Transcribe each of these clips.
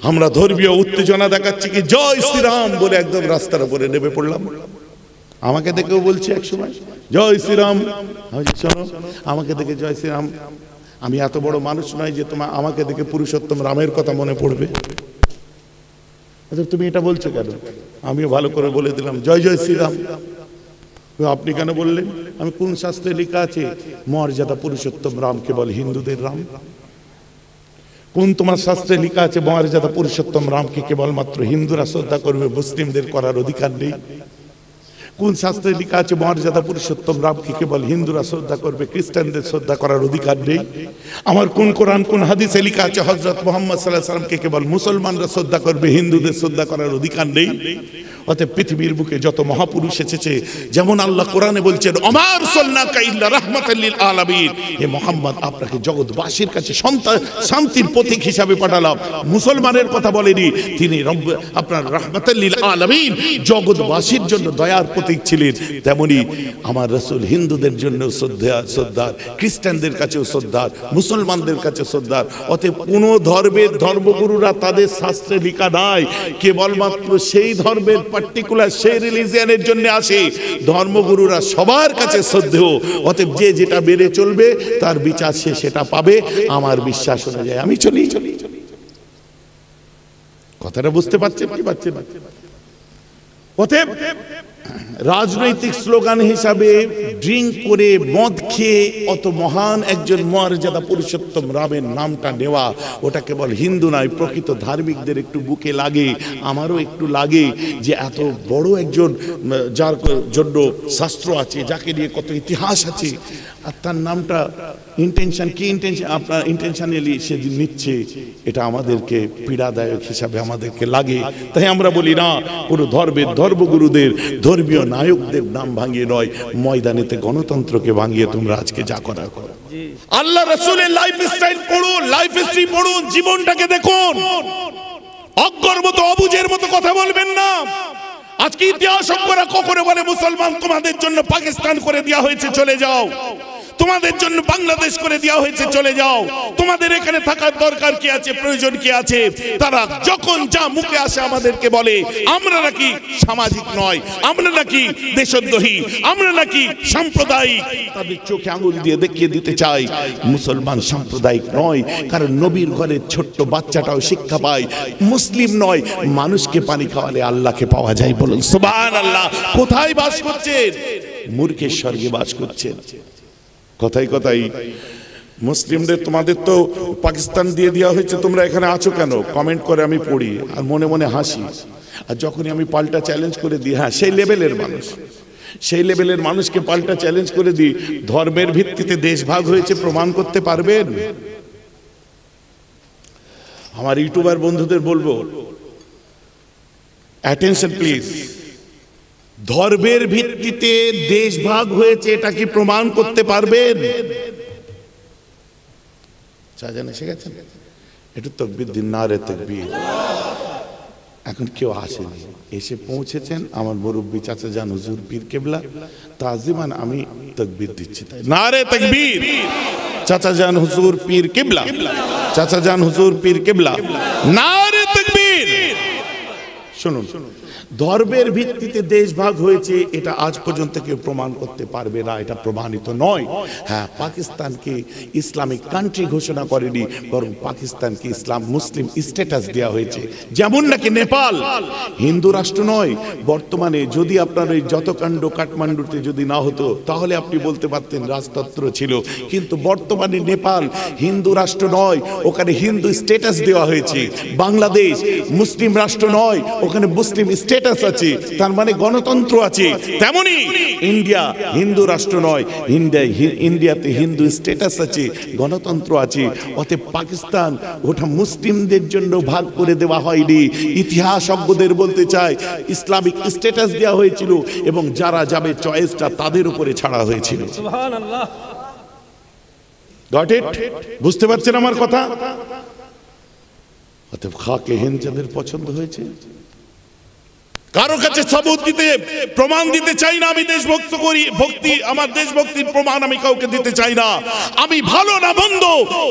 আমরা ধর্মীয় উত্তেজনা দেখাচ্ছি কি জয় শ্রীরাম বলে একদম রাস্তার উপরে নেমে পড়লাম। আমাকে দেখেও বলছে এক সময় জয় শ্রীরাম, শোনো আমাকে দেখে জয় শ্রীরাম, আমি এত বড় মানুষ নয় যে তোমার আমাকে দেখে পুরুষোত্তম রামের কথা মনে পড়বে। তুমি এটা বলছো কেন? আমিও ভালো করে বলে দিলাম জয় জয় শ্রীরাম। আপনি কেন বললেন? আমি কোন শাস্ত্রে লেখা আছে মর্যাদা পুরুষোত্তম রাম কেবল হিন্দুদের রাম? কোন তোমার শাস্ত্রে লেখা আছে মর্যাদা পুরুষোত্তম রামকে কেবলমাত্র হিন্দুরা শ্রদ্ধা করবে, মুসলিমদের করার অধিকার নেই? কোন শাস্ত্রে লেখা আছে মর্যাদা পুরুষোত্তম রামকে কেবল হিন্দুরা শ্রদ্ধা করবে, খ্রিস্টানদের শ্রদ্ধা করার অধিকার নেই? আমার কোন কোরআন কোন হাদিসে লেখা আছে হযরত মুহাম্মদ সাল্লাল্লাহু আলাইহি ওয়াসাল্লামকে কেবল মুসলমানরা শ্রদ্ধা করবে, হিন্দুদের শ্রদ্ধা করার অধিকার নেই? অতএব পৃথিবীর বুকে যত মহাপুরুষ এসেছে, যেমন আল্লাহ কোরআনে বলছেন ওমা আরসালনাকা ইল্লা রাহমাতাল লিল আলামিন, হে মুহাম্মদ আপনাকে জগৎবাসীর কাছে শান্তির প্রতীক হিসাবে পাঠালাম। মুসলমানের কথা বলেনি, তিনি আপনার রাহমাতাল লিল আলামিন জগৎবাসীর জন্য দয়ার প্রতীক ছিলেন। তেমনি আমার রাসূল হিন্দুদের জন্য শ্রদ্ধার, খ্রিস্টানদের কাছেও শ্রদ্ধার, মুসলমানদের কাছে শ্রদ্ধার। অতএব কোন ধর্মের ধর্মগুরুরা তাদের শাস্ত্রে লেখা নাই, কেবলমাত্র সেই ধর্মের পার্টিকুলার সেই রিলিজিয়নের জন্য আসে। ধর্মগুরুরা সবার কাছে শ্রদ্ধেয়। অতএব যে যেটা মেনে চলবে তার বিচার সে সেটা পাবে। আমার বিশ্বাস অনুযায়ী আমি চলি। কথাটা বুঝতে পারছেন কি পারছেন? অতএব রাজনৈতিক স্লোগান হিসাবে ড্রিঙ্ক করে মদ খেয়ে অত মহান একজন মর্যাদা পুরুষোত্তম রামের নামটা নেওয়া, ওটা কেবল হিন্দু নয়, প্রকৃত ধার্মিকদের একটু বুকে লাগে, আমারও একটু লাগে যে এত বড় একজন যার জন্য শাস্ত্র আছে, যাকে নিয়ে কত ইতিহাস আছে, আর তার নামটা ইন্টেনশন কি ইন্টেনশন আপনার ইন্টেনশনালি সে নিচ্ছে, এটা আমাদেরকে পীড়াদায়ক হিসাবে আমাদেরকে লাগে। তাই আমরা বলি না, কোনো ধর্মের ধর্মগুরুদের ধর্মীয় নায়কদের নাম ভাঙিয়ে নয়, ময়দানেতে গণতন্ত্রকে ভাঙিয়ে তোমরা আজকে যা করার করো। আল্লাহ রাসূলের লাইফস্টাইল পড়ুন, লাইফ হিস্ট্রি পড়ুন, জীবনটাকে দেখুন। অজ্ঞর মতো অবুঝের মতো কথা বলবেন না। আজকে ইতিহাসজ্ঞরা কখনো বলে মুসলমান তোমাদের জন্য পাকিস্তান করে দেওয়া হয়েছে চলে যাও, তোমাদের জন্য বাংলাদেশ করে দেওয়া হয়েছে চলে যাও, তোমাদের এখানে থাকার দরকার কি আছে, প্রয়োজন কি আছে? তারা যখন যা মুখে আসে আমাদেরকে বলে আমরা নাকি সামাজিক নয়, আমরা নাকি দেশদ্রোহী, আমরা নাকি সাম্প্রদায়িক। তাদের চোখে আঙুল দিয়ে দেখিয়ে দিতে চাই মুসলমান সাম্প্রদায়িক নয়, কারণ নবীর ঘরের ছোট্ট বাচ্চাটাও শিক্ষা পায়। মুসলিম নয়, মানুষকে পানি খাওয়ালে আল্লাহকে পাওয়া যায়। বলুন সুবহানাল্লাহ। কোথায় বাস করছেন? মূর্খের স্বর্গে বাস করছেন। কথাই কথাই মুসলিমদের তোমাদের তো পাকিস্তান দিয়ে দেওয়া হয়েছে, তোমরা এখানে আছো কেন? কমেন্ট করে আমি পড়ি আর মনে মনে হাসি। আর যখনই আমি পাল্টা চ্যালেঞ্জ করে দিই, হ্যাঁ সেই লেভেলের মানুষ, সেই লেভেলের মানুষকে পাল্টা চ্যালেঞ্জ করে দিই, ধর্মের ভিত্তিতে দেশ ভাগ হয়েছে প্রমাণ করতে পারবেন? আমার ইউটিউবার বন্ধুদের বলবো অ্যাটেনশন প্লিজ, ধর্মের ভিত্তিতে দেশ ভাগ হয়েছে এটা কি প্রমাণ করতে পারবেন? শাহজাহান এসে গেছেন, একটু তাকবীর দিন, নারে তাকবীর। এখন কেউ আসেনি, এসে পৌঁছেছেন আমার মুরব্বী চাচা জান হুজুর পীর কেবলা, তাজিমান আমি তাকবীর দিচ্ছি, তাই নারে তাকবীর। চাচা জান হুজুর পীর কেবলা, চাচা জান হুজুর পীর কেবলা, নারে তাকবীর। শুনুন, ধর্মের ভিত্তিতে দেশ ভাগ হয়েছে এটা আজ পর্যন্ত কেউ প্রমাণ করতে পারবে না, এটা প্রমাণিত নয়। হ্যাঁ, পাকিস্তানকে ইসলামিক কান্ট্রি ঘোষণা করেনি, বরং পাকিস্তানকে ইসলাম মুসলিম স্ট্যাটাস দেওয়া হয়েছে। যেমন নাকি নেপাল হিন্দু রাষ্ট্র নয়। বর্তমানে যদি আপনার ওই যত কাণ্ড কাঠমান্ডুতে যদি না হতো তাহলে আপনি বলতে পারতেন রাজতন্ত্র ছিল, কিন্তু বর্তমানে নেপাল হিন্দু রাষ্ট্র নয়, ওখানে হিন্দু স্ট্যাটাস দেওয়া হয়েছে। বাংলাদেশ মুসলিম রাষ্ট্র নয়, ওখানে মুসলিম স্ট্যাটাস আছে, তার মানে গণতন্ত্র আছে। তেমনি ইন্ডিয়া হিন্দু রাষ্ট্র নয়, ইন্ডিয়াতে হিন্দু স্ট্যাটাস আছে, গণতন্ত্র আছে। অতএব পাকিস্তান ওটা মুসলিমদের জন্য ভাগ করে দেওয়া হয়নি। ইতিহাসজ্ঞদের বলতে চাই ইসলামিক স্ট্যাটাস দেওয়া হয়েছিল এবং যারা যাবে চয়েসটা তাদের উপরে ছাড়া হয়েছিল। সুবহানাল্লাহ। Got it? বুঝতে পারছেন আমার কথা? অতএব খাকে হিন্দ যাদের পছন্দ হয়েছে, কারো কাছে সবুত দিতে প্রমাণ দিতে চাই না আমি দেশভক্ত করি, ভক্তি আমার দেশভক্তির প্রমাণ আমি কাউকে দিতে চাই না। আমি ভালো না মন্দ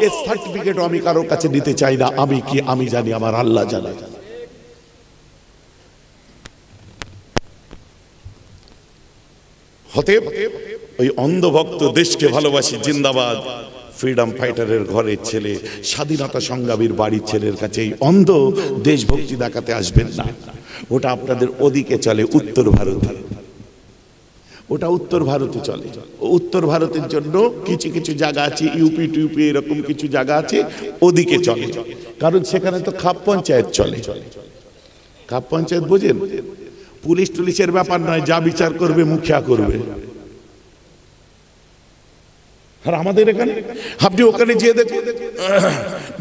এই সার্টিফিকেটও আমি কারো কাছে দিতে চাই না। আমি কি আমি জানি, আমার আল্লাহ জানে। অতএব ওই অন্ধভক্ত দেশকে ভালোবাসি জিন্দাবাদ ফ্রিডম ফাইটারের ঘরের ছেলে, স্বাধীনতা সংগ্রামীর বাড়ির ছেলের কাছে এই অন্ধ দেশভক্তি দেখাতে আসবেন না। ওটা আপনাদের ওদিকে চলে, উত্তর ভারতে। ওটা উত্তর ভারতে চলে। উত্তর ভারতের জন্য কিছু কিছু জায়গা আছে, ইউপি টিউপি এরকম কিছু জায়গা আছে, ওদিকে চলে। কারণ সেখানে তো খাপ পঞ্চায়েত চলে। খাপ পঞ্চায়েত বোঝেন? পুলিশ টুলিশের ব্যাপার নয়, যা বিচার করবে মুখিয়া করবে। আর আমাদের এখানে আপনি ওখানে যেয়ে দেখুন,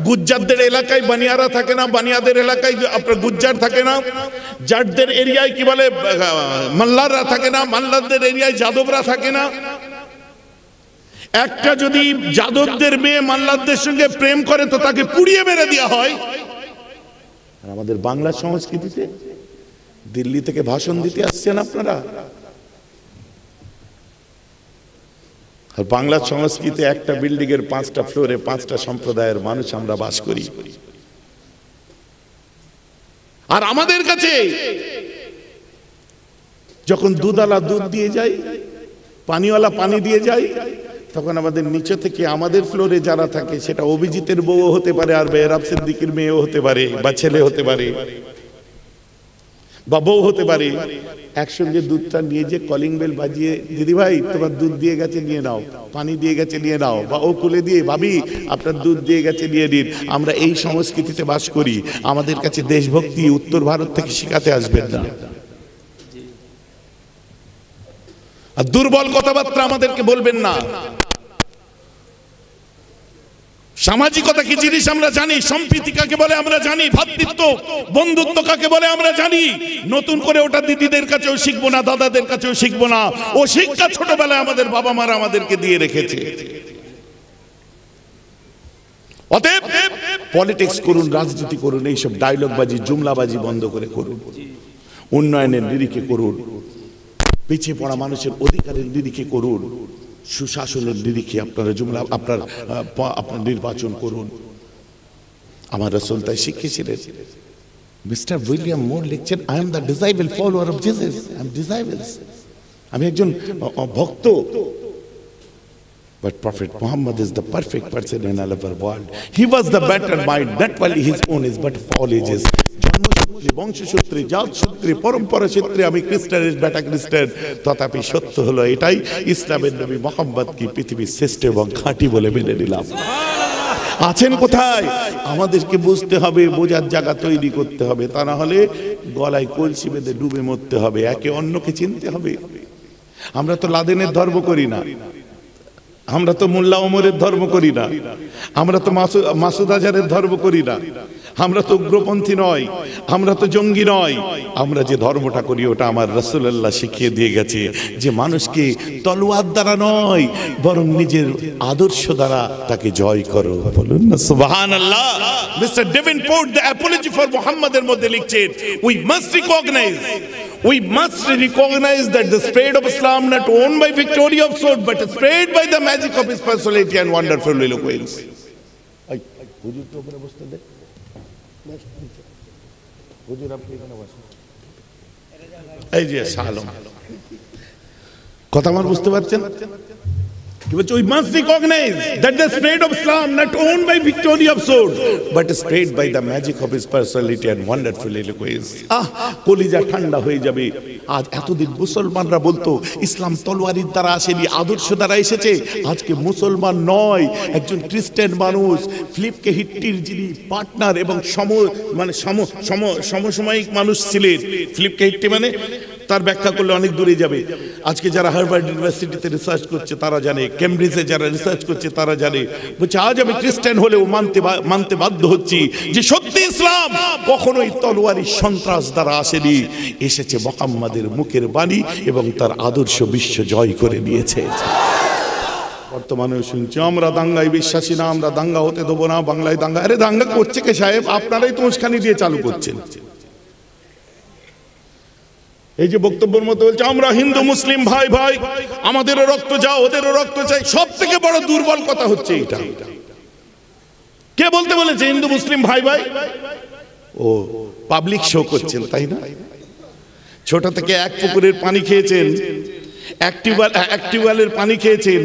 গুজ্জারদের এলাকায় বানিয়ারা থাকে না, বানিয়াদের এলাকায় আপনার গুজ্জার থাকে না, জাটদের এরিয়ায় কি বলে মাল্লাররা থাকে না, মাল্লারদের এরিয়ায় যাদবরা থাকে না। একটা যদি যাদবদের মেয়ে মাল্লারদের সঙ্গে প্রেম করে তো তাকে পুড়িয়ে মেরে দেওয়া হয়। আর আমাদের বাংলা সংস্কৃতিতে দিল্লি থেকে ভাষণ দিতে আসছেন আপনারা। আর বাংলা সংস্কৃতি একটা বিল্ডিং এর 5টা ফ্লোরে 5টা সম্প্রদায়ের মানুষ আমরা বাস করি। আর আমাদের কাছে যখন দুধওয়ালা দুধ দিয়ে যায়, পানিওয়ালা পানি দিয়ে যায়, তখন আমাদের নিচে থেকে আমাদের ফ্লোরে যারা থাকে সেটা অভিজিতের বউ হতে পারে, আর বেহরাব সিদ্দিকীর মেয়েও হতে পারে, বা ছেলে হতে পারে, বা বউ হতে পারে, একসঙ্গে দুধটা নিয়ে যে কলিং বেল বাজিয়ে, দিদি ভাই তোমার দুধ দিয়ে গেছে নিয়ে নাও, পানি দিয়ে গেছে নিয়ে নাও, বা ও কুলে দিয়ে ভাবি আপনার দুধ দিয়ে গেছে নিয়ে নিন। আমরা এই সংস্কৃতিতে বাস করি। আমাদের কাছে দেশভক্তি উত্তর ভারত থেকে শিখাতে আসবেন না। আর দুর্বল কথাবার্তা আমাদেরকে বলবেন না। সামাজিকতা কি জিনিস আমরা জানি, সম্প্রীতি কাকে বলে আমরা জানি, ভ্রাতৃত্ব বন্ধুত্ব কাকে বলে আমরা জানি। নতুন করে ওটা দিদিদের কাছেও শিখবো না, দাদাদের কাছেও শিখবো না। ও শিক্ষা ছোটবেলায় আমাদের বাবা মারা আমাদেরকে দিয়ে রেখেছে। অতএব পলিটিক্স করুন, রাজনীতি করুন, এইসব ডায়লগবাজি জুমলাবাজি বন্ধ করে করুন। উন্নয়নের নিরিখে করুন, পিছিয়ে পড়া মানুষের অধিকারের নিরিখে করুন, সুশাসনের নিরিখে আপনারা জুমলা আপনার নির্বাচন করুন। আমার রাসূল তাই শিখিয়েছিলেন। মিস্টার উইলিয়াম মোর লিখছেন, I am the disciple follower of Jesus. I am disciples, আমি একজন ভক্ত। But Prophet Muhammad is the perfect person in all of our world. He was the better mind, not only his own is but of all ages. জন্মসূত্রে, বংশসূত্রে, জাতসূত্রে, পরম্পরা সূত্রে আমি খ্রিস্টানের বেটা খ্রিস্টান, তথাপি সত্য হলো এটাই, ইসলামের নবী মুহাম্মদকে পৃথিবীর শ্রেষ্ঠ এবং খাঁটি বলে মেনে নিলাম। আছেন কোথায়? আমাদেরকে বুঝতে হবে, বোঝার জায়গা তৈরি করতে হবে। তা না হলে গলায় কলসি বেঁধে ডুবে মরতে হবে। একে অন্যকে চিনতে হবে। আমরা তো লাদেনের ধর্ম করি না, আমরা তো মোল্লা ওমরের ধর্ম করি না, আমরা তো মাসুদ আজহারের ধর্ম করি না, আমরা তো উগ্রপন্থী নয়, আমরা তো জঙ্গি নয়। আমরা যে ধর্মটা করি ওটা আমার রাসূলুল্লাহ শিখিয়ে দিয়ে গেছে, যে মানুষকে তলোয়ার দ্বারা নয় বরং নিজের আদর্শ দ্বারা তাকে জয় করো। বলুন না সুবহানাল্লাহ। Mister Davenport the Apology for মুহাম্মাদের মধ্যে লিখছেন, we must recognize that the spread of Islam not owned by victory of sword but spread by the magic of his personality and wonderful eloquence. হুজুর তো উপরে বসতে দে, হুজুর আপনি এখানে বসুন। এই যে সালাম, কথা আমার বুঝতে পারছেন? We must recognize that the spread of Islam not owned by victory of sword but spread by the magic of his personality and wonderful eloquence. কলিজা ঠান্ডা হয়ে যাবে। আজ এতদিন মুসলমানরা বলতো ইসলাম তলোয়ারির দ্বারা আসেনি, আদর্শ দ্বারা এসেছে। আজকে মুসলমান নয়, একজন খ্রিস্টান মানুষ, ফিলিপকে হিট্টির যিনি পার্টনার এবং সমসাময়িক মানুষ ছিলেন। ফিলিপকে হিট্টি মানে তার ব্যাখ্যা করলে অনেক দূরে যাবে। আজকে যারা হার্ভার্ড ইউনিভার্সিটিতে রিসার্চ করছে তারা জানে, কেমব্রিজে যারা রিসার্চ করছে তারা জানে। বলছে আজ আমি খ্রিস্টান হলেও মানতে বাধ্য হচ্ছি যে সত্যি ইসলাম কখনোই তলোয়ারি সন্ত্রাস দ্বারা আসেনি, এসেছে মুহাম্মাদের মুখের বাণী এবং তার আদর্শ বিশ্ব জয় করে নিয়েছে। বর্তমানে শুনছি আমরা দাঙ্গায় বিশ্বাসী না, আমরা দাঙ্গা হতে দেবো না, বাংলায় দাঙ্গা। আরে দাঙ্গা করছে কে সাহেব? আপনারাই তো উস্কানি দিয়ে চালু করছেন। এই যে বক্তব্যের মধ্যে বলছে আমরা হিন্দু মুসলিম ভাই ভাই, আমাদেরও রক্ত যাও ওদেরও রক্ত চাই। সব থেকে বড় দুর্বল কথা হচ্ছে এটা। কে বলতে বলেছে হিন্দু মুসলিম ভাই ভাই? ও পাবলিক শো করছেন তাই না? ছোট থেকে এক পুকুরের পানি খেয়েছেন, এক টিউবওয়েলের পানি খেয়েছেন।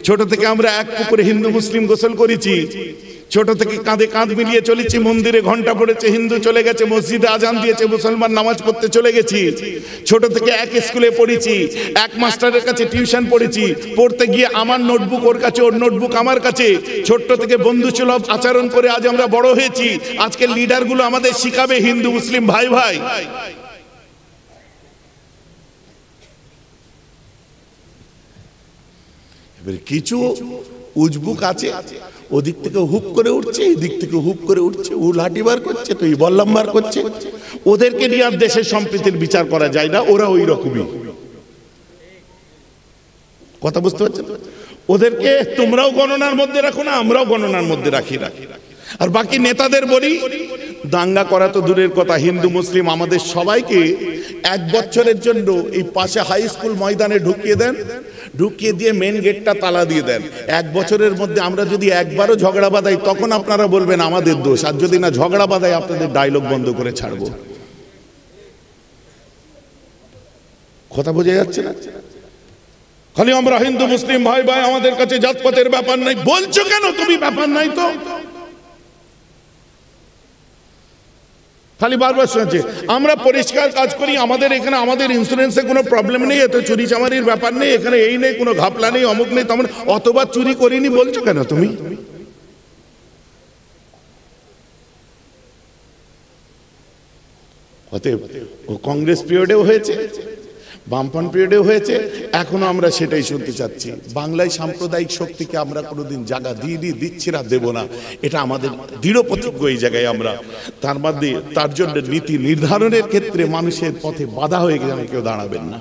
ছোট থেকে আমরা এক পুকুরে হিন্দু মুসলিম গোসল করেছি। ছোট থেকে কাঁধে কাঁধ মিলিয়ে চলেছি। মন্দিরে ঘন্টা পড়েছে, হিন্দু চলে গেছে, মসজিদে আজান দিয়েছে, মুসলমান নামাজ পড়তে চলে গেছি। ছোট থেকে এক স্কুলে পড়েছি, এক মাস্টারের কাছে টিউশন পড়েছি। পড়তে গিয়ে আমার নোটবুক ওর কাছে, ওর নোটবুক আমার কাছে। ছোট্ট থেকে বন্ধুসুলভ আচরণ করে আজ আমরা বড় হয়েছি। আজকে লিডারগুলো আমাদের শিখাবে হিন্দু মুসলিম ভাই ভাই। এবারে কিছু উজবুক আছে, ওদিক থেকে হুপ করে উঠছে, এদিক থেকে হুপ করে উঠছে, ও লাঠি বার করছে তো এই বল্লাম বার করছে। ওদেরকে নিয়ে আর দেশের সম্প্রীতির বিচার করা যায় না, ওরা ওই রকমই। কথা বুঝতে পারছেন? ওদেরকে তোমরাও গণনার মধ্যে রাখো না, আমরাও গণনার মধ্যে রাখি না। আর বাকি নেতাদের বলি, দাঙ্গা করা তো দূরের কথা, হিন্দু মুসলিম আমাদের সবাইকে 1 বছরের জন্য এই পাশে হাই স্কুল ময়দানে ঢুকিয়ে দেন, ঢুকিয়ে দিয়ে মেন গেটটা তালা দিয়ে দেন। 1 বছরের মধ্যে আমরা যদি একবারও ঝগড়া বাঁধাই তখন আপনারা বলবেন আমাদের দোষ, আর যদি না ঝগড়া বাঁধাই আপনাদের ডায়লগ বন্ধ করে ছাড়বো। কথা বোঝা যাচ্ছে না? খালি আমরা হিন্দু মুসলিম ভাই ভাই, আমাদের কাছে জাতপাতের ব্যাপার নাই। বলছো কেন তুমি ব্যাপার নাই তো? খালি বারবার শুনছে আমরা পরিষ্কার কাজ করি, আমাদের এখানে আমাদের ইন্স্যুরেন্সে কোনো প্রবলেম নেই, এত চুরি চামারির ব্যাপার নেই, এখানে এই নেই, কোনো ঘাপলা নেই, অমুক নেই, তেমন। অতবার চুরি করিনি বলছো কেন তুমি? অতএব ও কংগ্রেস পিরিয়ডেও হয়েছে, বামপন্থ পিরিয়ডেও হয়েছে, এখনো আমরা সেটাই শুনতে চাচ্ছি। বাংলায় সাম্প্রদায়িক শক্তিকে আমরা কোনোদিন জায়গা দিইনি, দিচ্ছি না, দেব না। এটা আমাদের দৃঢ় প্রতিজ্ঞ এই জায়গায় আমরা। তার মধ্যে তার জন্য নীতি নির্ধারণের ক্ষেত্রে মানুষের পথে বাধা হয়ে গেলে কেউ দাঁড়াবেন না।